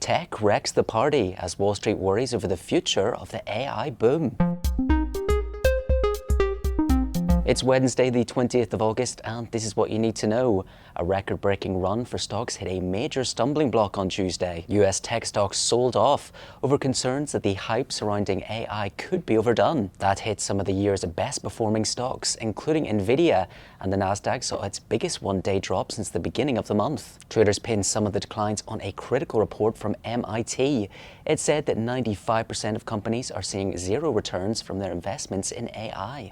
Tech wrecks the party as Wall Street worries over the future of the AI boom. It's Wednesday, the 20th of August, and this is what you need to know. A record-breaking run for stocks hit a major stumbling block on Tuesday. US tech stocks sold off over concerns that the hype surrounding AI could be overdone. That hit some of the year's best-performing stocks, including Nvidia, and the Nasdaq saw its biggest one-day drop since the beginning of the month. Traders pinned some of the declines on a critical report from MIT. It said that 95% of companies are seeing zero returns from their investments in AI.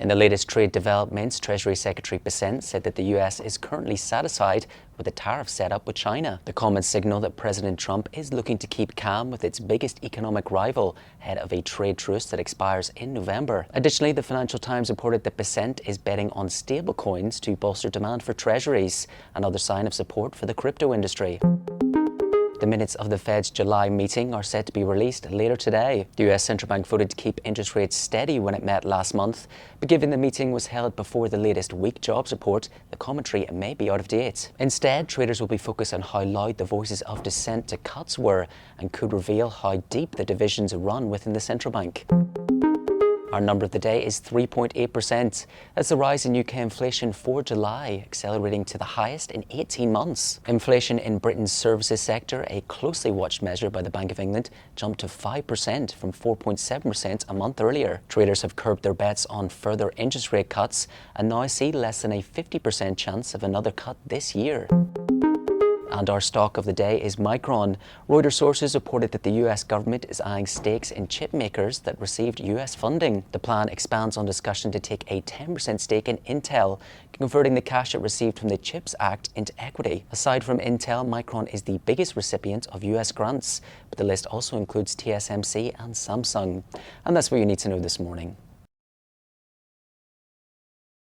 In the latest trade developments, Treasury Secretary Bessent said that the US is currently satisfied with the tariff setup with China. The comment signaled that President Trump is looking to keep calm with its biggest economic rival ahead of a trade truce that expires in November. Additionally, the Financial Times reported that Bessent is betting on stablecoins to bolster demand for treasuries, another sign of support for the crypto industry. The minutes of the Fed's July meeting are set to be released later today. The US Central Bank voted to keep interest rates steady when it met last month, but given the meeting was held before the latest weak jobs report, the commentary may be out of date. Instead, traders will be focused on how loud the voices of dissent to cuts were and could reveal how deep the divisions run within the central bank. Our number of the day is 3.8%. That's the rise in UK inflation for July, accelerating to the highest in 18 months. Inflation in Britain's services sector, a closely watched measure by the Bank of England, jumped to 5% from 4.7% a month earlier. Traders have curbed their bets on further interest rate cuts and now see less than a 50% chance of another cut this year. And our stock of the day is Micron. Reuters sources reported that the US government is eyeing stakes in chip makers that received US funding. The plan expands on discussion to take a 10% stake in Intel, converting the cash it received from the CHIPS Act into equity. Aside from Intel, Micron is the biggest recipient of US grants, but the list also includes TSMC and Samsung. And that's what you need to know this morning.